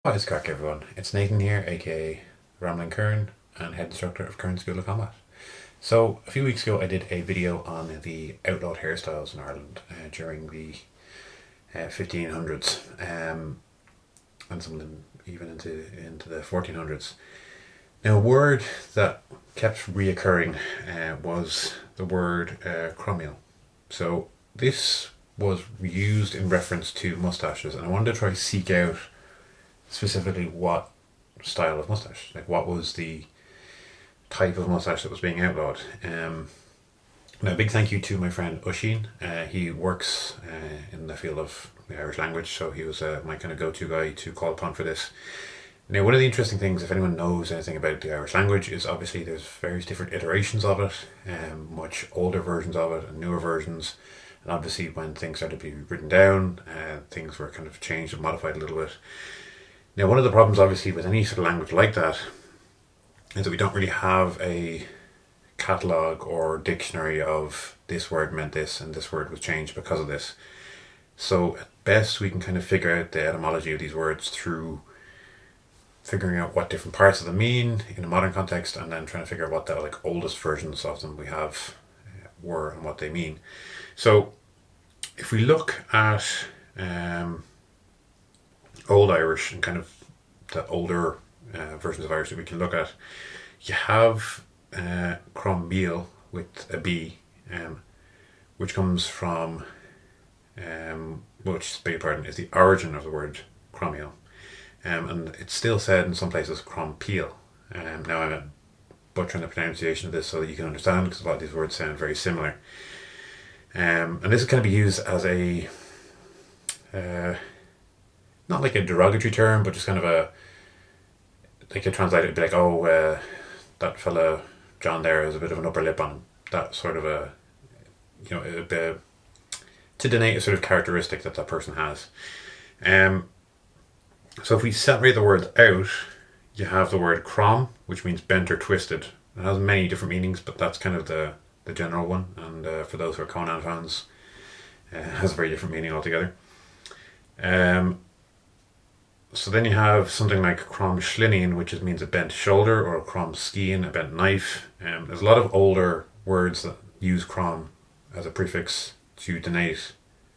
What is crack, everyone? It's Nathan here, aka Rambling Kern, and head instructor of Kern School of Combat. So, a few weeks ago, I did a video on the outlawed hairstyles in Ireland during the 1500s, and some of them even into the 1400s. Now, a word that kept reoccurring was the word cromial. So, this was used in reference to moustaches, and I wanted to try to seek out specifically what style of moustache, like what was the type of moustache that was being outlawed. Now, a big thank you to my friend Ushin. He works in the field of the Irish language, so he was my kind of go-to guy to call upon for this. Now, one of the interesting things, if anyone knows anything about the Irish language, is obviously there's various different iterations of it, much older versions of it and newer versions. And obviously, when things started to be written down, things were kind of changed and modified a little bit. Now, one of the problems, obviously, with any sort of language like that is that we don't really have a catalogue or dictionary of this word meant this and this word was changed because of this. So, at best, we can kind of figure out the etymology of these words through figuring out what different parts of them mean in a modern context, and then trying to figure out what the oldest versions of them we have were and what they mean. So, if we look at Old Irish and kind of the older versions of Irish that we can look at, you have Crombiel with a B, which comes from, which, beg your pardon, is the origin of the word Cromiel. And it's still said in some places Crompeel. Now I'm butchering the pronunciation of this so that you can understand, because a lot of these words sound very similar. And this is going to be used as a not like a derogatory term, but just kind of a, like a translator would be like, oh, that fella John there has a bit of an upper lip on him. That sort of a, to denote a sort of characteristic that that person has. So if we separate the words out, you have the word crom, which means bent or twisted. It has many different meanings, but that's kind of the general one. And for those who are Conan fans, it has a very different meaning altogether. So then you have something like crom schlinian, which means a bent shoulder, or crom skian, a bent knife. There's a lot of older words that use crom as a prefix to denote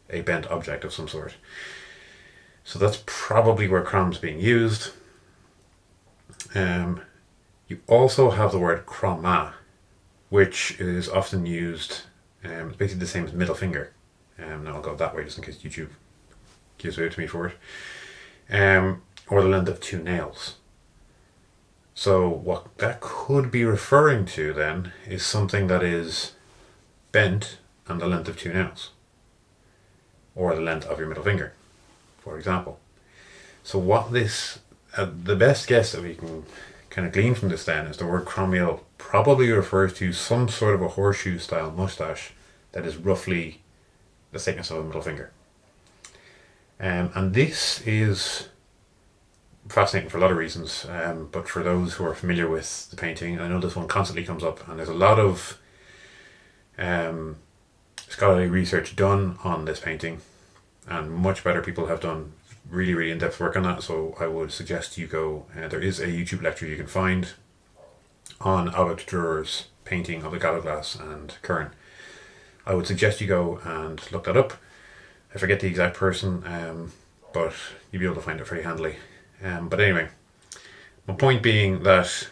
a bent object of some sort. So that's probably where crom's being used. You also have the word croma, which is often used, it's basically the same as middle finger. Now I'll go that way just in case YouTube gives way to me for it. Or the length of two nails. So what that could be referring to then is something that is bent and the length of two nails, or the length of your middle finger, for example. So what this, the best guess that we can kind of glean from this then is the word cromiel probably refers to some sort of a horseshoe style moustache that is roughly the thickness of a middle finger. And this is fascinating for a lot of reasons, but for those who are familiar with the painting, I know this one constantly comes up, and there's a lot of scholarly research done on this painting, and much better people have done really, really in-depth work on that. So I would suggest you go, there is a YouTube lecture you can find on Albert Durer's painting of the Gallowglass and Curran. I would suggest you go and look that up. I forget the exact person, but you'll be able to find it very handily. But anyway, my point being that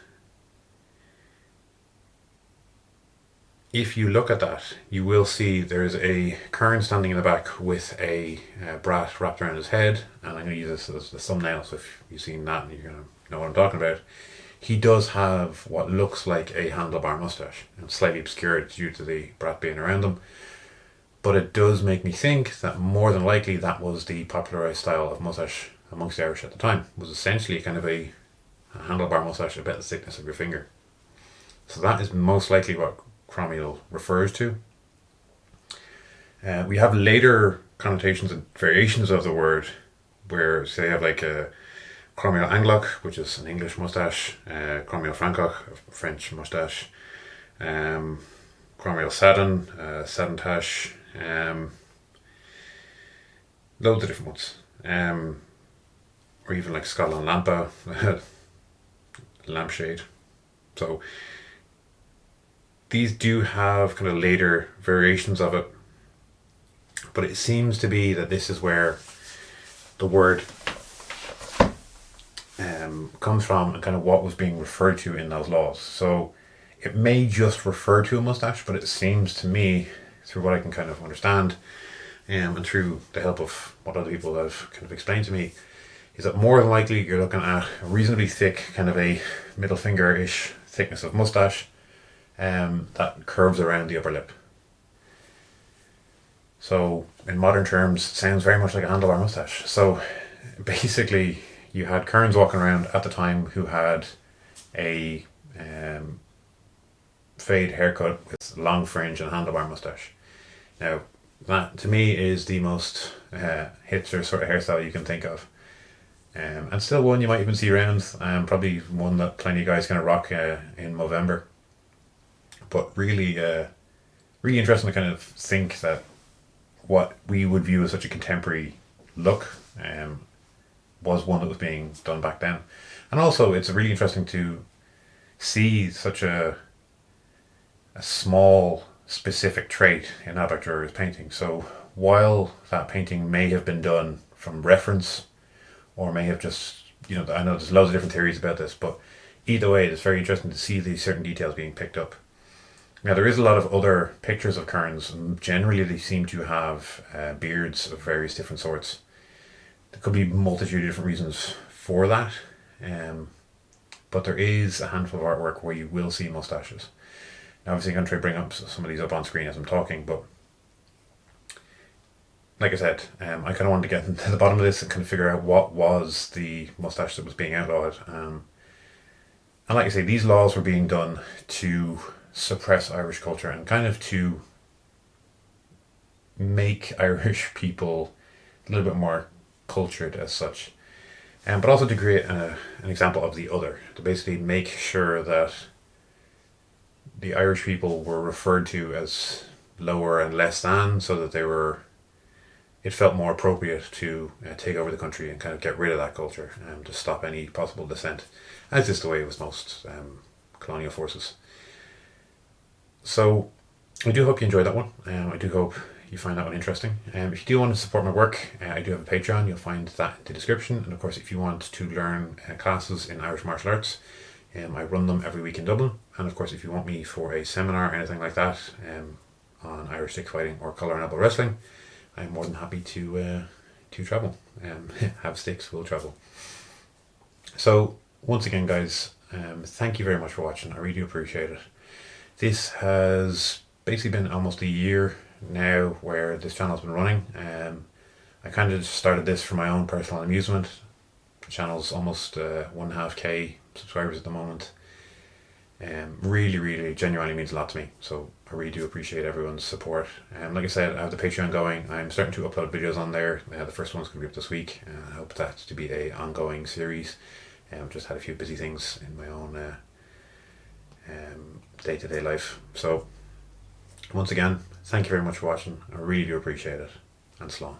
if you look at that, you will see there's a Kern standing in the back with a brat wrapped around his head, and I'm going to use this as the thumbnail, so if you've seen that, you're going to know what I'm talking about. He does have what looks like a handlebar moustache, and slightly obscured due to the brat being around him. But it does make me think that more than likely that was the popularised style of moustache amongst the Irish at the time. It was essentially kind of a handlebar moustache about the thickness of your finger. So that is most likely what cromiel refers to. We have later connotations and variations of the word where, say, you have like a cromiel angloch, which is an English moustache, cromiel francoch, a French moustache, cromiel sadin, sadintache, loads of different ones. or even like Scotland Lampa, lampshade. So these do have kind of later variations of it, but it seems to be that this is where the word comes from and kind of what was being referred to in those laws. So it may just refer to a mustache, but it seems to me, through what I can kind of understand, and through the help of what other people have kind of explained to me, is that more than likely you're looking at a reasonably thick, kind of a middle finger-ish thickness of mustache that curves around the upper lip. So in modern terms, it sounds very much like a handlebar mustache. So basically you had kerns walking around at the time who had a fade haircut with long fringe and handlebar mustache. Now that to me is the most hipster sort of hairstyle you can think of. And still one you might even see around, probably one that plenty of guys kind of rock in Movember. But really, really interesting to kind of think that what we would view as such a contemporary look was one that was being done back then. And also it's really interesting to see such a small specific trait in Albert Durer's painting. So while that painting may have been done from reference, or may have just, I know there's loads of different theories about this, but either way, it's very interesting to see these certain details being picked up. Now, there is a lot of other pictures of kerns, and generally they seem to have beards of various different sorts. There could be a multitude of different reasons for that, but there is a handful of artwork where you will see moustaches. Now, obviously, I'm going to try to bring up some of these up on screen as I'm talking, but like I said, I kind of wanted to get to the bottom of this and kind of figure out what was the moustache that was being outlawed. And like I say, these laws were being done to suppress Irish culture and kind of to make Irish people a little bit more cultured as such. But also to create an example of the other, to basically make sure that the Irish people were referred to as lower and less than, so that it felt more appropriate to take over the country and kind of get rid of that culture to stop any possible dissent, as is the way it was most colonial forces. So I do hope you enjoyed that one. I do hope you find that one interesting. If you do want to support my work, I do have a Patreon. You'll find that in the description. And of course, if you want to learn classes in Irish martial arts, I run them every week in Dublin. And of course, if you want me for a seminar or anything like that on Irish stick fighting or collar and elbow wrestling, I'm more than happy to travel. Have sticks, will travel. So once again, guys, thank you very much for watching. I really do appreciate it. This has basically been almost a year now where this channel's been running. I kind of just started this for my own personal amusement. The channel's almost 1.5k subscribers at the moment. Really, really genuinely means a lot to me. So I really do appreciate everyone's support. Like I said, I have the Patreon going. I'm starting to upload videos on there. The first one's going to be up this week. I hope that to be a ongoing series. I've just had a few busy things in my own day-to-day life. So once again, thank you very much for watching. I really do appreciate it. And slán.